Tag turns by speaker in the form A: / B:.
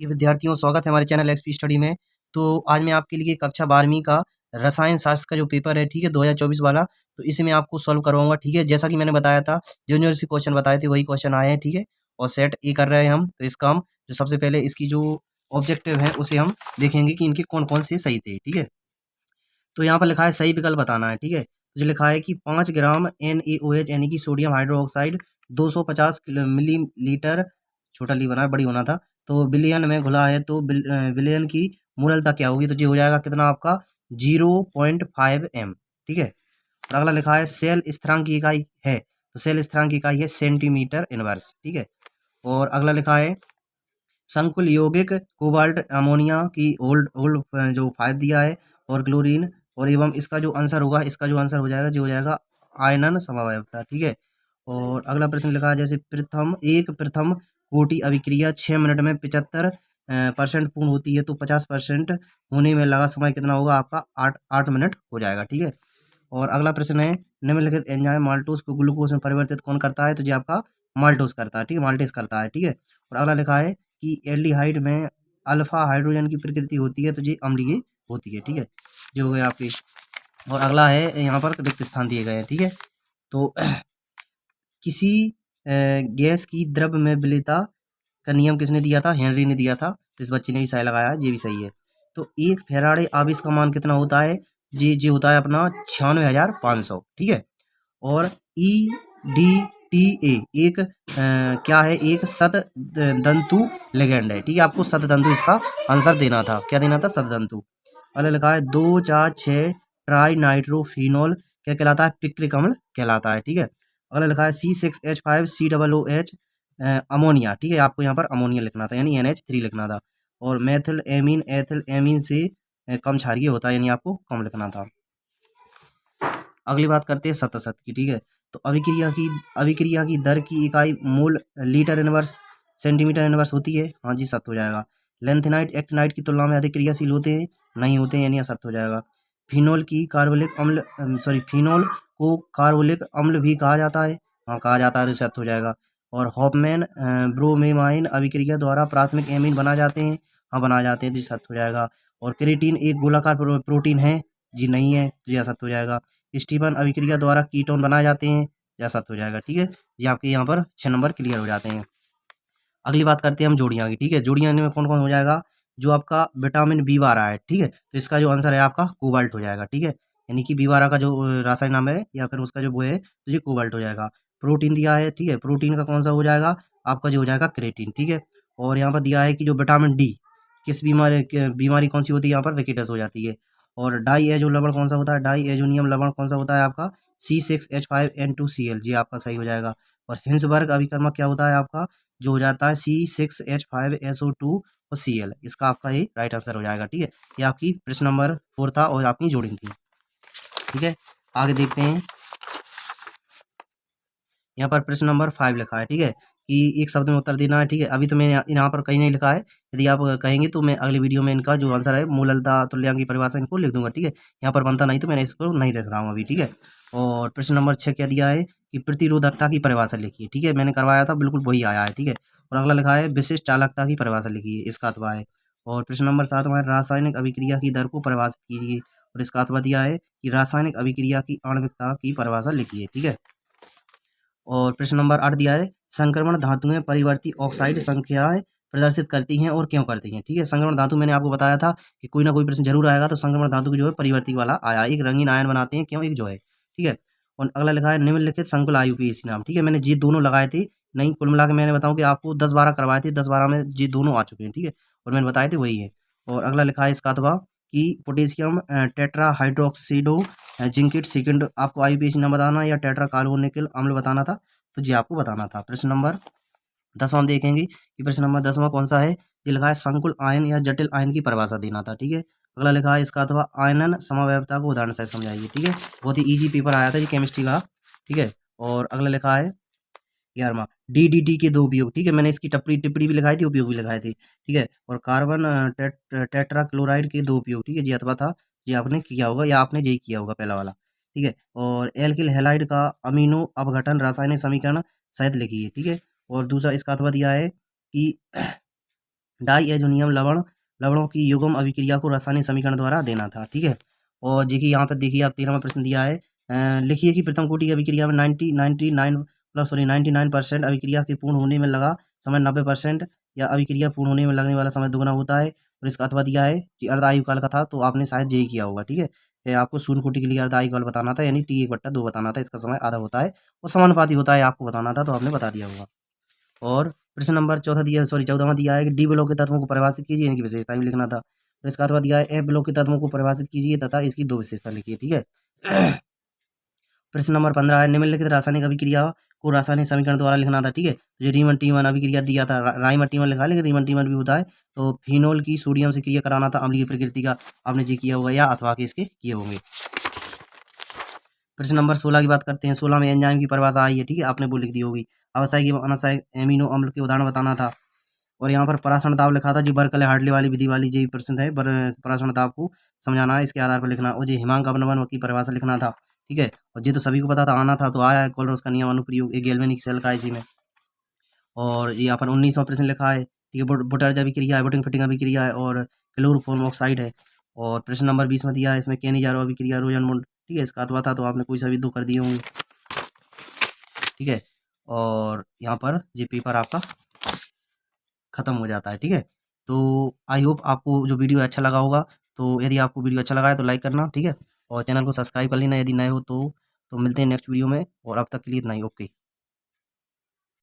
A: प्रिय विद्यार्थियों, स्वागत है हमारे चैनल एक्सपी स्टडी में। तो आज मैं आपके लिए कक्षा 12वीं का रसायन शास्त्र का जो पेपर है, ठीक है, 2024 वाला, तो इसे मैं आपको सॉल्व करवाऊंगा। ठीक है, जैसा कि मैंने बताया था, जो से क्वेश्चन बताए थे वही क्वेश्चन आए हैं। ठीक है, और सेट ए कर रहे हैं हम। तो इसका हम जो सबसे पहले इसकी जो ऑब्जेक्टिव है उसे हम देखेंगे कि इनके कौन कौन से सही थे। ठीक है, तो यहाँ पर लिखा है सही विकल्प बताना है। ठीक है, तो जो लिखा है कि 5 ग्राम NaOH यानी कि सोडियम हाइड्रोक्साइड 250 मिलीलीटर, छोटा ली बना है, बड़ी होना था, तो बिलियन में घुला है, तो बिलियन की मोललता क्या होगी, तो ये हो जाएगा कितना आपका 0.5 m। ठीक है, और अगला लिखा है सेल स्थिरांक की इकाई है, तो सेल स्थिरांक की इकाई है सेंटीमीटर इनवर्स। ठीक है, और अगला लिखा है संकुल यौगिक कोबाल्ट अमोनिया की ओल्ड ओल्ड जो 5 दिया है, और क्लोरीन, और एवं इसका जो आंसर होगा, इसका जो आंसर हो जाएगा जो हो जाएगा आयनन समवायवता। ठीक है, और अगला प्रश्न लिखा है जैसे प्रथम कोटि अभिक्रिया 6 मिनट में 75% पूर्ण होती है, तो 50% होने में लगा समय कितना होगा आपका 8 मिनट हो जाएगा। ठीक है, और अगला प्रश्न है निम्नलिखित एंजाइम माल्टोज को ग्लूकोज में परिवर्तित कौन करता है, तो ये आपका माल्टोज करता है। ठीक है, माल्टेज करता है। ठीक है, और अगला लिखा है कि एल्डिहाइड में अल्फा हाइड्रोजन की प्रकृति होती है, तो ये अम्लीय होती है। ठीक है, जो हो गया आपकी। और अगला है यहाँ पर रिक्त स्थान दिए गए हैं। ठीक है, तो किसी गैस की द्रव में विलेयता का नियम किसने दिया था, हेनरी ने दिया था। तो इस बच्चे ने भी सही लगाया, ये भी सही है। तो एक फेराडे आवेश का मान कितना होता है, जी होता है अपना 96,500। ठीक है, और EDTA एक क्या है, एक शतदंतु लिगेंड है। ठीक है, आपको शतदंतु इसका आंसर देना था, क्या देना था, शतदंतु। अगला लिखा है 2, 4, 6 ट्राई नाइट्रोफिनॉल क्या कहलाता है, पिक्रिक अम्ल कहलाता है। ठीक है, अगला लिखा है C6H5COOH अमोनिया। ठीक है, आपको यहाँ पर अमोनिया लिखना था, यानी NH3 लिखना था, और मेथिल एमीन से कम क्षारीय होता है, यानी आपको कम लिखना था। अगली बात करते हैं सतसत की। ठीक है, तो अभिक्रिया की दर की इकाई mole litre inverse centimetre inverse होती है। हाँ जी, सत्य हो जाएगा। लेंथेनाइट एक्टिनाइट की तुलना में अधिक क्रियाशील होते हैं, नहीं होते हैं, यानी असत्य हो जाएगा। फिनोल की कार्बोलिक अम्ल फिनोल को कार्बोलिक अम्ल भी कहा जाता है, हाँ कहा जाता है, तो सत्य हो जाएगा। और हॉफमैन ब्रोमेमाइन अभिक्रिया द्वारा प्राथमिक एमीन बना जाते हैं, हाँ बना जाते हैं, तो सत्य हो जाएगा। और क्रिएटिन एक गोलाकार प्रोटीन है, जी नहीं है, जी असत्य हो जाएगा। स्टीफन अभिक्रिया द्वारा कीटोन बनाए जाते हैं, या सत्य हो जाएगा। ठीक है, ये आपके यहाँ पर 6 नंबर क्लियर हो जाते हैं। अगली बात करते हैं हम जोड़ियाँ की। ठीक है, जोड़ियाँ में कौन कौन हो जाएगा, जो आपका विटामिन B12 है। ठीक है, तो इसका जो आंसर है आपका कोबाल्ट हो जाएगा। ठीक है, यानी कि B12 का जो रासायनिक नाम है, या फिर उसका जो वो है, तो ये कोबाल्ट हो जाएगा। प्रोटीन दिया है, ठीक है, प्रोटीन का कौन सा हो जाएगा आपका, जो हो जाएगा क्रेटीन। ठीक है, और यहाँ पर दिया है कि जो विटामिन D किस बीमारी कौन सी होती है, यहाँ पर रिकेटस हो जाती है। और डाई एजो लवण कौन सा होता है, डाई एजोनियम लवण कौन सा होता है आपका, C6H5N2Cl, जी आपका सही हो जाएगा। और हिंसबर्ग अभिकर्मक क्या होता है आपका, जो हो जाता है C6H5SO2 और Cl, इसका आपका ही राइट आंसर हो जाएगा। ठीक है, ये आपकी प्रश्न नंबर 4 था और आपकी जोड़ी थी। ठीक है, आगे देखते हैं। यहाँ पर प्रश्न नंबर 5 लिखा है। ठीक है, कि एक शब्द में उत्तर देना है। ठीक है, अभी तो मैंने यहाँ पर कहीं नहीं लिखा है, यदि आप कहेंगे तो मैं अगली वीडियो में इनका जो आंसर है मूललता तुल्यांक की परिभाषा इनको लिख दूंगा। ठीक है, यहाँ पर बनता नहीं तो मैंने इसको नहीं लिख रहा हूँ अभी। ठीक है, और प्रश्न नंबर 6 क्या दिया है कि प्रतिरोधकता की परिभाषा लिखिए। ठीक है, मैंने करवाया था, बिल्कुल वही आया है। ठीक है, और अगला लिखा है विशिष्ट चालकता की परिभाषा लिखिए, इसका अथवा है। और प्रश्न नंबर 7 हमारे रासायनिक अभिक्रिया की दर को परिभाषित कीजिए, और इसका अथवा दिया है कि रासायनिक अभिक्रिया की आणविकता की परिभाषा लिखिए। ठीक है, और प्रश्न नंबर 8 दिया है संक्रमण धातुएं परिवर्ती ऑक्साइड संख्याएं प्रदर्शित करती हैं और क्यों करती हैं। ठीक है, संक्रमण धातु मैंने आपको बताया था कि कोई ना कोई प्रश्न जरूर आएगा, तो संक्रमण धातु की जो है परिवर्ती वाला आया, एक रंगीन आयन बनाते हैं, क्यों, एक जो है। ठीक है, और अगला लिखा है निम्नलिखित संकुल IUPAC नाम। ठीक है, मैंने जी दोनों लगाए थे, नहीं कुल मिला के मैंने बताऊँ कि आपको 10-12 करवाए थे, 10-12 में जी दोनों आ चुके हैं। ठीक है, और मैंने बताए थे वही है। और अगला लिखा है इसका अथवा कि पोटेशियम टेट्रा हाइड्रोक्सीडो जिंकिट सेकंड, आपको IUPAC नाम बताना या टेट्रा कार्बोनिल अम्ल बताना था, तो जी आपको बताना था। प्रश्न नंबर 10वां हम देखेंगे कि प्रश्न नंबर 10वां कौन सा है, ये लिखा है संकुल आयन या जटिल आयन की परिभाषा देना था। ठीक है, अगला लिखा है इसका अथवा आयनन समवायवता को उदाहरण से समझाइए। ठीक है, बहुत ही इजी पेपर आया था ये केमिस्ट्री का। ठीक है, और अगला लिखा है 11वां DDT के दो उपयोग। ठीक है, मैंने इसकी टिप्पणी भी लिखाई थी, उपयोग भी लिखाए थे। ठीक है, और कार्बन टेट्रा क्लोराइड के दो उपयोग। ठीक है, जी अथवा था, ये आपने किया होगा या आपने यही किया होगा पहला वाला। ठीक है, और एल्किल हैलाइड का अमीनो अपघटन रासायनिक समीकरण शायद लिखिए। ठीक है, और दूसरा इसका अथवा दिया है कि डाइएजोनियम लवणों की युग्म अभिक्रिया को रासायनिक समीकरण द्वारा देना था। ठीक है, और देखिए यहाँ पर देखिए आप 13वां प्रश्न दिया है, लिखिए कि प्रथम कोटि की अभिक्रिया में 99% अभिक्रिया के पूर्ण होने में लगा समय 90% या अभिक्रिया पूर्ण होने में लगने वाला समय दुगुना होता है। और इसका अथवा दिया है कि अर्ध आयु काल का था, तो आपने शायद यही किया होगा। ठीक है, आपको शून्य कोटि के लिए अर्ध आयु काल बताना था, यानी T1/2 बताना था, इसका समय आधा होता है और समानुपाती होता है, आपको बताना था, तो आपने बता दिया होगा। और प्रश्न नंबर 14वां दिया है कि डी ब्लॉक के तत्वों को परिभाषित कीजिए, इनकी विशेषता भी लिखना था। फिर इसका अथवा दिया है ए ब्लॉक के तत्वों को परिभाषित कीजिए तथा इसकी 2 विशेषता लिखिए। ठीक है। प्रश्न नंबर 15 है, निम्नलिखित रासायनिक अभिक्रिया को रासायनिक समीकरण द्वारा लिखना था। ठीक है, ये रीमन टीमन अभिक्रिया दिया था, राइमन टीमन लिखा है, लेकिन रीमन टीमन भी होता है। तो फिनोल की सोडियम से क्रिया कराना था, अम्लीय प्रकृति का, आपने जी किया होगा या अथवा के इसके किए होंगे। प्रश्न नंबर 16 की बात करते हैं। 16 में एंजाइम की परिभाषा आई है। ठीक है, आपने वो लिख दी होगी। आवश्यक एवं अनावश्यक एमिनो अम्ल के उदाहरण बताना था। और यहाँ पर परासरण दाब लिखा था, जो बर्कले हार्टले वाली विधि वाली जो प्रश्न है, परासरण दाब को समझाना है, इसके आधार पर लिखना। और जो हिमांक अपनवन की परिभाषा लिखना था। ठीक है, और ये तो सभी को पता था, आना था, तो आया है कोलरोस का नियम अनुप्रयोग, एक गैल्वेनिक सेल का इसी में। और ये यहाँ पर 19वां प्रश्न लिखा है। ठीक है, बुटर्ज अभिक्रिया है, बुटिंग फिटिंग अभिक्रिया है और क्लोरोफॉर्म ऑक्साइड है। और प्रश्न नंबर 20 में दिया है, इसमें केनिजारो अभिक्रिया, रोजनमुंड। ठीक है, इसका अथवा था, तो आपने कोई सा भी 2 कर दिए होंगे। ठीक है, और यहाँ पर ये पेपर आपका खत्म हो जाता है। ठीक है, तो आई होप आपको जो वीडियो अच्छा लगा होगा। तो यदि आपको वीडियो अच्छा लगा है तो लाइक करना। ठीक है, और चैनल को सब्सक्राइब कर लेना यदि नए हो तो मिलते हैं नेक्स्ट वीडियो में, और अब तक के लिए इतना ही। ओके।